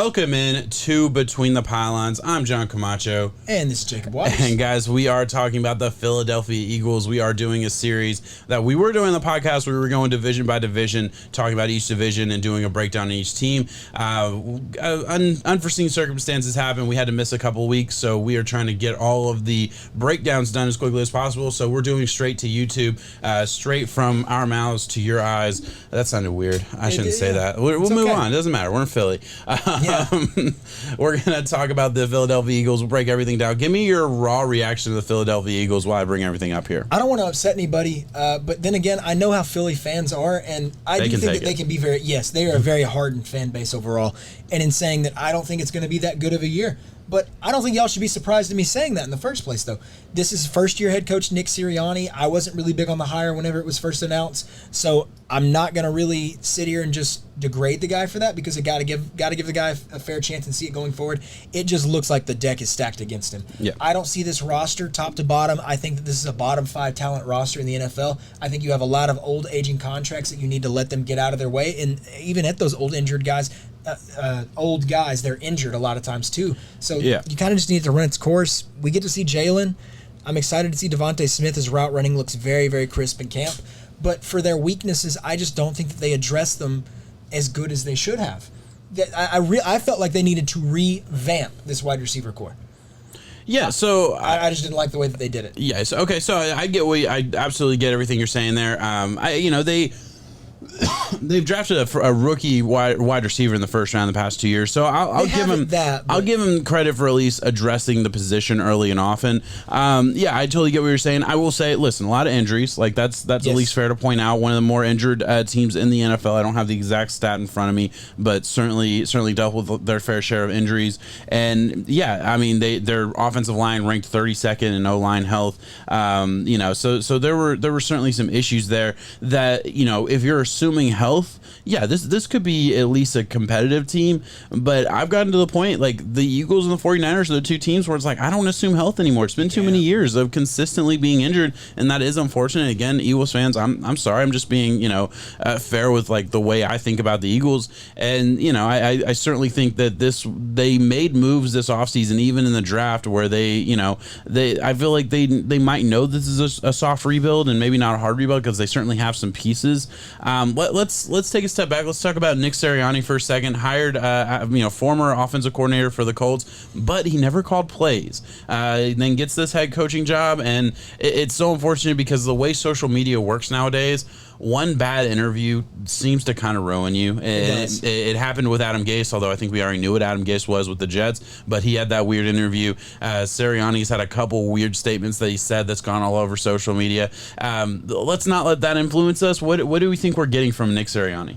Welcome in to Between the Pylons. I'm John Camacho. And this is Jacob Waters. And guys, we are talking about the Philadelphia Eagles. We are doing a series that we were doing the podcast. We were going division by division, talking about each division and doing a breakdown on each team. Unforeseen circumstances happened. We had to miss a couple weeks, so we are trying to get all of the breakdowns done as quickly as possible. So we're doing straight to YouTube, straight from our mouths to your eyes. That sounded weird. I shouldn't say that. We'll move on. It doesn't matter. We're in Philly. We're going to talk about the Philadelphia Eagles. We'll break everything down. Give me your raw reaction to the Philadelphia Eagles while I bring everything up here. I don't want to upset anybody, but then again, I know how Philly fans are, and I do think that they can be very, yes, they are a very hardened fan base overall. And in saying that, I don't think it's going to be that good of a year. But I don't think y'all should be surprised at me saying that in the first place, though. This is first-year head coach Nick Ceriani. I wasn't really big on the hire whenever it was first announced, so I'm not going to really sit here and just degrade the guy for that because I got to give the guy a fair chance and see it going forward. It just looks like the deck is stacked against him. Yeah. I don't see this roster top to bottom. I think that this is a bottom 5 talent roster in the NFL. I think you have a lot of old aging contracts that you need to let them get out of their way, and even at those old injured guys. Old guys, they're injured a lot of times too. So you kind of just need to run its course. We get to see Jalen. I'm excited to see Devonte Smith. His route running looks very, very crisp in camp. But for their weaknesses, I just don't think that they address them as good as they should have. I felt like they needed to revamp this wide receiver core. Yeah, so I just didn't like the way that they did it. Yeah, so, okay, so I get I absolutely get everything you're saying there. They've drafted a rookie wide receiver in the first round the past 2 years, so I'll give him credit for at least addressing the position early and often. I totally get what you're saying. I will say, listen, a lot of injuries. Like that's at least fair to point out. One of the more injured teams in the NFL. I don't have the exact stat in front of me, but certainly dealt with their fair share of injuries. And I mean their offensive line ranked 32nd in O-line health. So there were certainly some issues there that if you're assuming health, this could be at least a competitive team, but I've gotten to the point, like, the Eagles and the 49ers are the two teams where it's like, I don't assume health anymore. It's been too many years of consistently being injured, and that is unfortunate. Again, Eagles fans, I'm sorry, I'm just being, fair with, like, the way I think about the Eagles, and, I certainly think that they made moves this offseason, even in the draft, where I feel like they might know this is a soft rebuild, and maybe not a hard rebuild, because they certainly have some pieces. Let's take a step back. Let's talk about Nick Ceriani for a second. Hired, former offensive coordinator for the Colts, but he never called plays. Then gets this head coaching job, and it's so unfortunate because the way social media works nowadays, one bad interview seems to kind of ruin you. It happened with Adam Gase, although I think we already knew what Adam Gase was with the Jets, but he had that weird interview. Sirianni's had a couple weird statements that he said that's gone all over social media. Let's not let that influence us. What do we think we're getting from Nick Sirianni?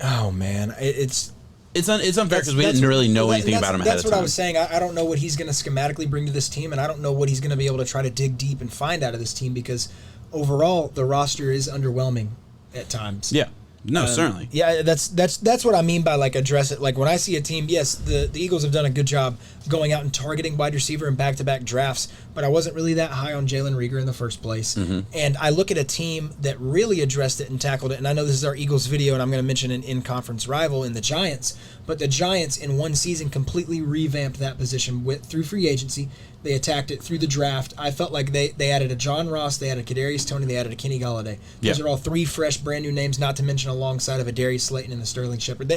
Oh, man. It's unfair because we didn't really know anything about him ahead of time. That's what I was saying. I don't know what he's going to schematically bring to this team, and I don't know what he's going to be able to try to dig deep and find out of this team because overall, the roster is underwhelming at times. Yeah. No, certainly. Yeah, that's what I mean by, like, address it. Like, when I see a team, yes, the Eagles have done a good job going out and targeting wide receiver in back-to-back drafts, but I wasn't really that high on Jalen Reagor in the first place. Mm-hmm. And I look at a team that really addressed it and tackled it, and I know this is our Eagles video, and I'm going to mention an in-conference rival in the Giants, but the Giants in one season completely revamped that position through free agency. They attacked it through the draft. I felt like they added a John Ross, they added Kadarius Toney, they added a Kenny Golladay. Those are all three fresh, brand-new names, not to mention alongside of a Darius Slayton and a Sterling Shepard.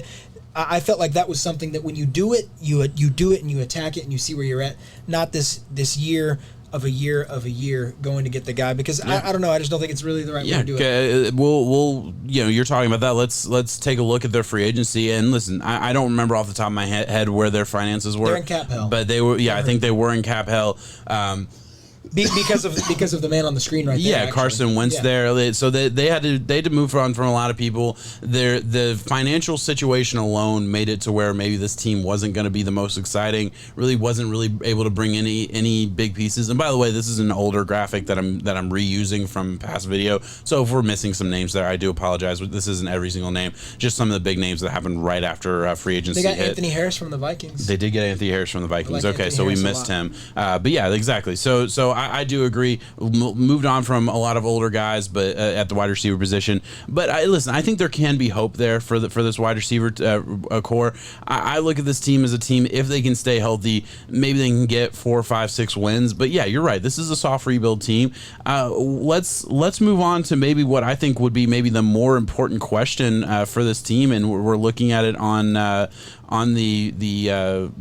I felt like that was something that when you do it, you do it and you attack it and you see where you're at. Not this year of a year going to get the guy because I don't know. I just don't think it's really the right way to do it. We'll you're talking about that. Let's take a look at their free agency and listen. I don't remember off the top of my head where their finances were. They're in cap hell, but they were. I think they were in cap hell. Because of the man on the screen right there. Yeah, Carson Wentz there. So they had to move on from a lot of people. The financial situation alone made it to where maybe this team wasn't going to be the most exciting. Really wasn't really able to bring any big pieces. And by the way, this is an older graphic that I'm reusing from past video. So if we're missing some names there, I do apologize. But this isn't every single name. Just some of the big names that happened right after free agency. They got Anthony Harris from the Vikings. They did get Anthony Harris from the Vikings. Like okay, so we missed him. But yeah, exactly. So I do agree. Moved on from a lot of older guys, but at the wide receiver position. But listen, I think there can be hope there for this wide receiver core. I look at this team as a team, if they can stay healthy, maybe they can get 4, 5, 6 wins. But yeah, you're right. This is a soft rebuild team. Let's move on to maybe what I think would be maybe the more important question for this team, and we're looking at it on the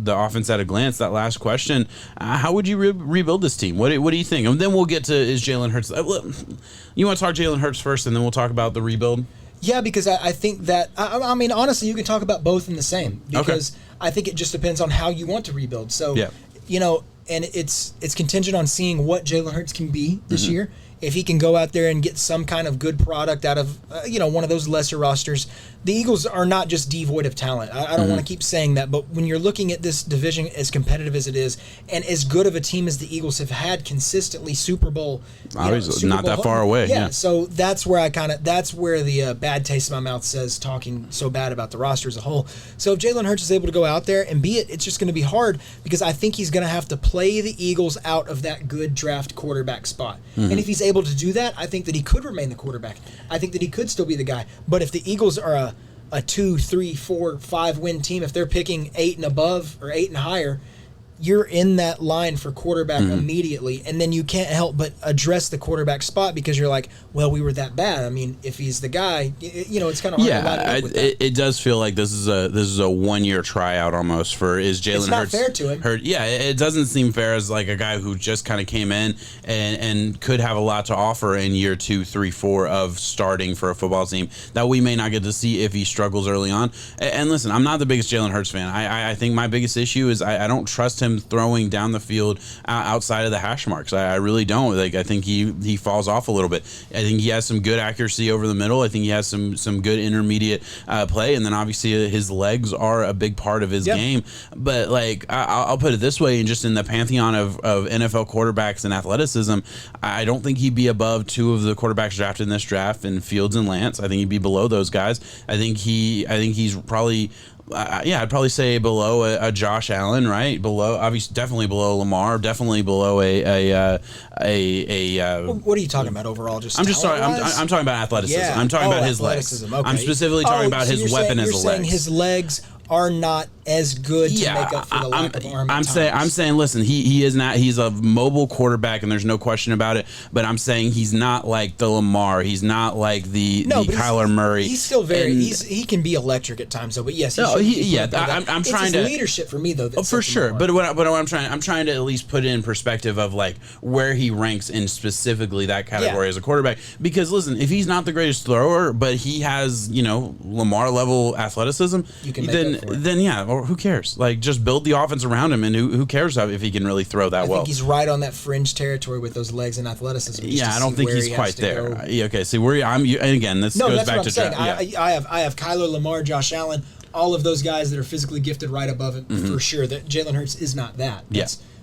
offense at a glance. That last question: how would you rebuild this team? What do you think? And then we'll get to, is Jalen Hurts? You want to talk Jalen Hurts first, and then we'll talk about the rebuild. Yeah, because I think that I mean, honestly, you can talk about both in the same, because I think it just depends on how you want to rebuild. So and it's contingent on seeing what Jalen Hurts can be this year. If he can go out there and get some kind of good product out of one of those lesser rosters. The Eagles are not just devoid of talent. I don't want to keep saying that, but when you're looking at this division as competitive as it is, and as good of a team as the Eagles have had consistently, Super Bowl, not that far away. Yeah. So that's where the bad taste in my mouth says talking so bad about the roster as a whole. So if Jalen Hurts is able to go out there and be it, it's just going to be hard, because I think he's going to have to play the Eagles out of that good draft quarterback spot. And if he's able to do that, I think that he could remain the quarterback. I think that he could still be the guy. But if the Eagles are a 2, 3, 4, 5 win team, if they're picking 8 and above or 8 and higher, you're in that line for quarterback immediately, and then you can't help but address the quarterback spot, because you're like, well, we were that bad. I mean, if he's the guy, it's kind of hard to line up with that. It does feel like this is a 1-year tryout almost for, is Jalen Hurts. It's not fair to him. It doesn't seem fair as like a guy who just kind of came in and could have a lot to offer in year 2, 3, 4 of starting for a football team that we may not get to see if he struggles early on. And listen, I'm not the biggest Jalen Hurts fan. I think my biggest issue is I don't trust him throwing down the field outside of the hash marks. I really don't. I think he falls off a little bit. I think he has some good accuracy over the middle. I think he has some good intermediate play, and then obviously his legs are a big part of his game. But I'll put it this way, and just in the pantheon of NFL quarterbacks and athleticism, I don't think he'd be above 2 of the quarterbacks drafted in this draft, in Fields and Lance. I think he'd be below those guys. I think he's probably I'd probably say below a Josh Allen, right? Below, obviously, definitely below Lamar, definitely below a. What are you talking about overall? I'm just sorry. I'm talking about athleticism. Yeah. I'm talking about his legs. Okay. I'm specifically talking about his weapon as a legs. You're saying his legs are not as good to make up for the lack of arm. I'm saying, listen, he is not. He's a mobile quarterback, and there's no question about it. But I'm saying he's not like the Lamar. He's not like the Kyler Murray. He's still he can be electric at times, though. But yes, I'm trying to leadership for me though. For sure. But what I'm trying to at least put it in perspective of like where he ranks in specifically that category as a quarterback. Because listen, if he's not the greatest thrower, but he has Lamar level athleticism, then who cares? Like, just build the offense around him, and who cares if he can really throw that well? I think he's right on that fringe territory with those legs and athleticism. I don't think he's quite there. Okay, see where and again, this goes back to saying. I have Kyler, Lamar, Josh Allen, all of those guys that are physically gifted right above it for sure. That Jalen Hurts is not that.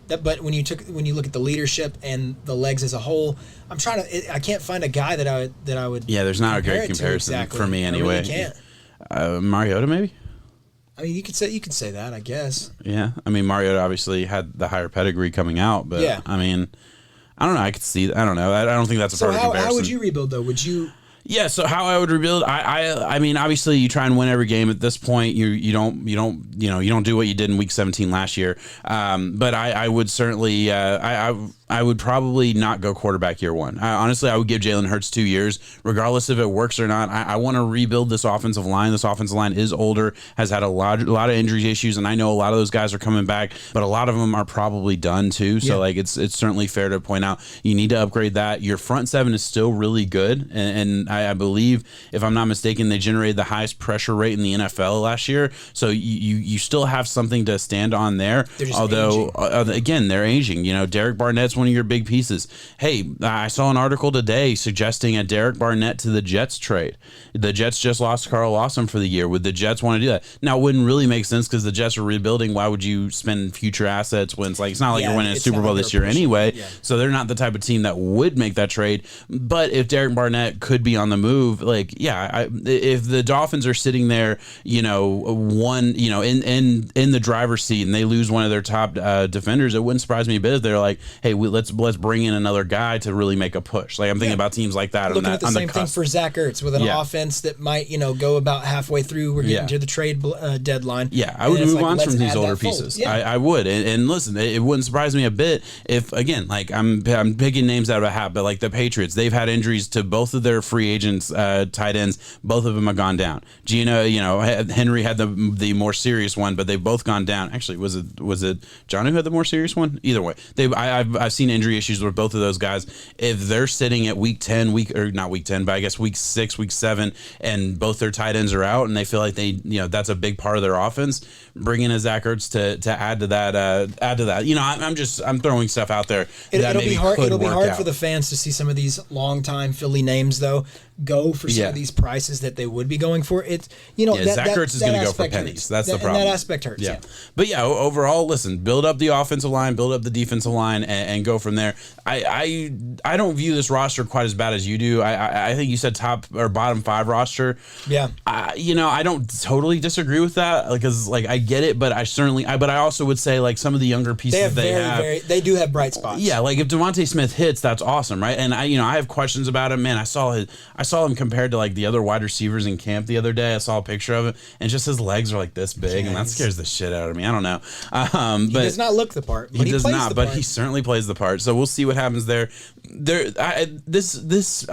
But when you look at the leadership and the legs as a whole, I can't find a guy that I would. Yeah, there's not a great comparison for me anyway. I really can't. Mariota maybe. I mean, you could say that, I guess. Yeah, I mean, Mariota obviously had the higher pedigree coming out, but I mean, I don't know. I could see. I don't know. I don't think that's a perfect comparison. How would you rebuild though? Would you? Yeah, so how I would rebuild, I mean, obviously you try and win every game. At this point, you don't do what you did in Week 17 last year. But I would certainly I would probably not go quarterback year 1. Honestly, I would give Jalen Hurts 2 years, regardless if it works or not. I want to rebuild this offensive line. This offensive line is older, has had a lot of injury issues, and I know a lot of those guys are coming back, but a lot of them are probably done too. So it's certainly fair to point out you need to upgrade that. Your front 7 is still really good, and I believe, if I'm not mistaken, they generated the highest pressure rate in the NFL last year. So you still have something to stand on there. Although again, they're aging. Derek Barnett's one of your big pieces. Hey, I saw an article today suggesting a Derek Barnett to the Jets trade. The Jets just lost Carl Lawson for the year. Would the Jets want to do that? Now, it wouldn't really make sense because the Jets are rebuilding. Why would you spend future assets when it's not like you're winning a Super Bowl this year anyway? Yeah. So they're not the type of team that would make that trade. But if Derek Barnett could be on the move, like, if the Dolphins are sitting there, in the driver's seat and they lose one of their top defenders, it wouldn't surprise me a bit if they're like, hey, let's bring in another guy to really make a push. Like, I'm thinking about teams like that. Looking at the same thing for Zach Ertz with an offense that might, go about halfway through. We're getting to the trade deadline. Yeah, I would move on from these older pieces. Yeah. I would. And listen, it wouldn't surprise me a bit if, again, like I'm picking names out of a hat, but like the Patriots, they've had injuries to both of their free agents, tight ends. Both of them have gone down. Gino, Henry had the more serious one, but they've both gone down. Actually, was it John who had the more serious one? Either way, I've seen injury issues with both of those guys. If they're sitting at week 10, not week 10, but I guess week 6, week 7, and both their tight ends are out, and they feel like that's a big part of their offense. Bringing in Zach Ertz to add to that. I'm throwing stuff out there. It'll be hard for the fans to see some of these longtime Philly names though go for some of these prices that they would be going for. It's Zach Ertz is going to go for pennies. That's the problem. And that aspect hurts. Yeah. But overall, listen, build up the offensive line, build up the defensive line, and go from there. I don't view this roster quite as bad as you do. I think you said top or bottom 5 roster. Yeah. I don't totally disagree with that because I get it, but I also would say like some of the younger pieces they do have bright spots. Yeah, like if Devonte Smith hits, that's awesome, right? And I have questions about him. Man, I saw him compared to like the other wide receivers in camp the other day. I saw a picture of him, and just his legs are like this big, and that scares the shit out of me. I don't know. He does not look the part. But he does not, but he certainly plays the part. So we'll see what happens there. I'll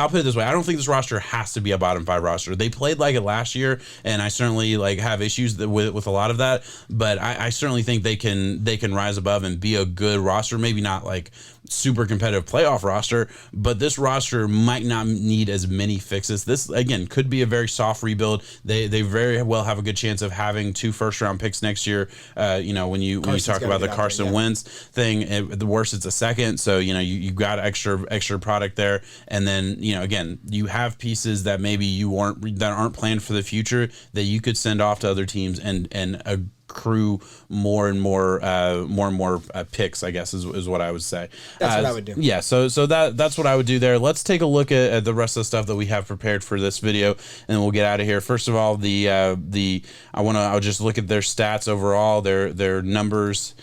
put it this way: I don't think this roster has to be a bottom 5 roster. They played like it last year, and I certainly have issues with a lot of that. But I certainly think they can rise above and be a good roster. Maybe not like super competitive playoff roster, but this roster might not need as many fixes. This again could be a very soft rebuild. They very well have a good chance of having 2 first-round picks next year. When you talk about the Carson Wentz thing, the worst it's a second. So you got extra product there, and then again you have pieces that maybe aren't planned for the future that you could send off to other teams and accrue more and more picks, I guess is what I would say. That's what I would do. Yeah, so that's what I would do there. Let's take a look at the rest of the stuff that we have prepared for this video, and then we'll get out of here. First of all, I'll just look at their stats overall, their numbers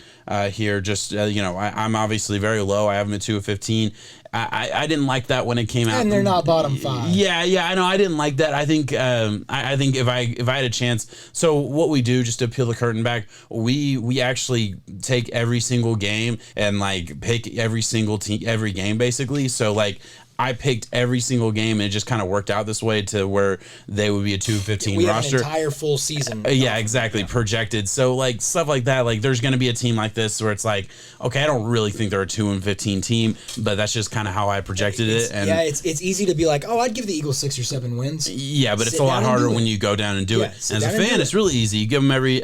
here. Just I'm obviously very low. I have them at 2 of 15. I didn't like that when it came out, and they're not bottom 5. Yeah, I know. I didn't like that. I think I think if I had a chance. So what we do, just to peel the curtain back, we actually take every single game and pick every single team, every game basically. So I picked every single game, and it just kind of worked out this way to where they would be a 2-15 roster. An entire full season. Yeah, exactly. Yeah. Projected. So stuff like that. There's going to be a team like this where it's okay, I don't really think they're a 2-15 team, but that's just kind of how I projected it. And it's easy to be like, oh, I'd give the Eagles 6 or 7 wins. Yeah, but it's a lot harder when you go down and do it. And as a fan, it's really easy. You give them every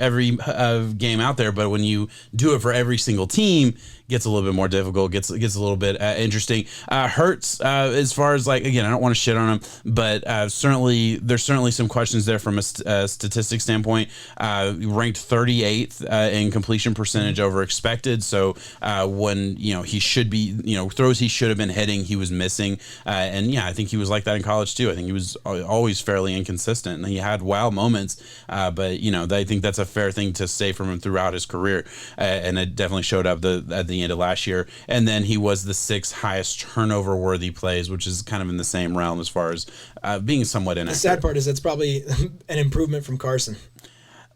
game out there, but when you do it for every single team, gets a little bit more difficult, gets a little bit interesting. Hurts, as far as again, I don't want to shit on him, but there's certainly some questions there from a statistics standpoint. Ranked 38th in completion percentage over expected. So when he should be throws he should have been hitting, he was missing. And I think he was like that in college too. I think he was always fairly inconsistent, and he had wow moments. But I think that's a fair thing to say from him throughout his career, and it definitely showed up at the end of last year. And then he was the 6th highest turnover worthy plays, which is kind of in the same realm as far as being somewhat inaccurate. The sad part is that's probably an improvement from Carson.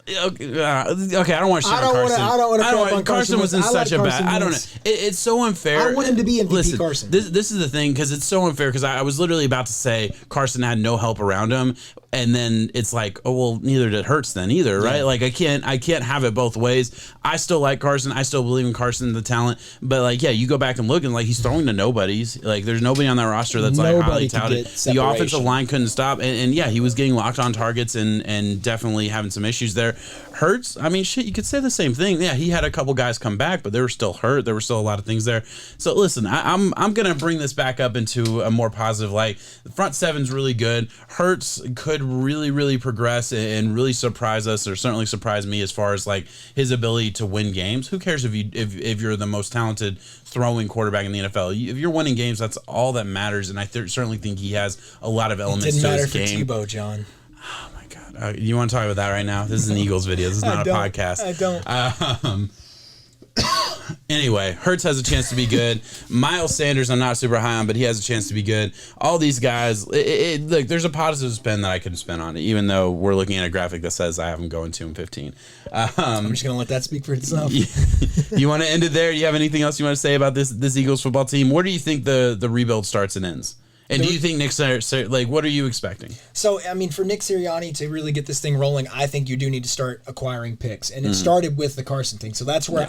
Okay, I don't want to shit on Carson. I don't want to. Carson was in such a bad. I don't know. It's so unfair. I want him to be MVP. Carson. This is the thing, because it's so unfair. Because I was literally about to say Carson had no help around him, and then it's neither did Hurts then either, right? Yeah. I can't have it both ways. I still like Carson. I still believe in Carson, the talent. But you go back and look, and he's throwing to nobodies. There's nobody on that roster that's highly touted. The offensive line couldn't stop, and he was getting locked on targets and definitely having some issues there. Hurts, I mean, shit, you could say the same thing. Yeah, he had a couple guys come back, but they were still hurt. There were still a lot of things there. So listen, I'm gonna bring this back up into a more positive light. The front seven's really good. Hurts could really progress and really surprise us, or certainly surprise me as far as like his ability to win games. Who cares if you're the most talented throwing quarterback in the NFL? If you're winning games, that's all that matters. And I certainly think he has a lot of elements to his game. It didn't matter for Tebow, John. Oh my God! You want to talk about that right now? This is an Eagles video. This is not a podcast. I don't. Anyway, Hurts has a chance to be good. Miles Sanders, I'm not super high on, but he has a chance to be good. All these guys, look, there's a positive spin that I can spin on it, even though we're looking at a graphic that says I have them going 2-15. I'm just going to let that speak for itself. You want to end it there? Do you have anything else you want to say about this Eagles football team? Where do you think the rebuild starts and ends? And do you think Nick what are you expecting? So, I mean, for Nick Sirianni to really get this thing rolling, I think you do need to start acquiring picks. And it started with the Carson thing. So that's where,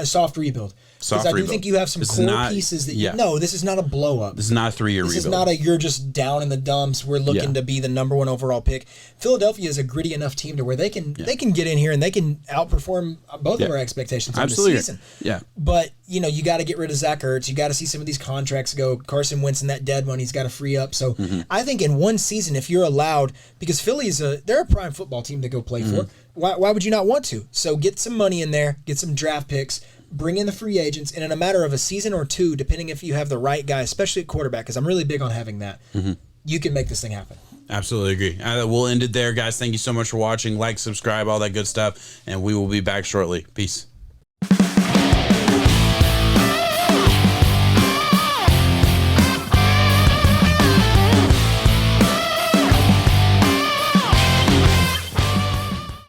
soft rebuild. Because I do think you have some core pieces that no, this is not a blow up. This is not a 3-year rebuild. This is not you're just down in the dumps. We're looking to be the number 1 overall pick. Philadelphia is a gritty enough team to where they can get in here and they can outperform both of our expectations on the season. Yeah. But, you got to get rid of Zach Ertz. You got to see some of these contracts go. Carson Wentz and that dead one, he's got to free up. So I think in one season, if you're allowed, because Philly's they're a prime football team to go play for. Why would you not want to? So get some money in there, get some draft picks, bring in the free agents, and in a matter of a season or two, depending if you have the right guy, especially at quarterback, because I'm really big on having that, you can make this thing happen. Absolutely agree. We'll end it there, guys. Thank you so much for watching. Like, subscribe, all that good stuff, and we will be back shortly. Peace.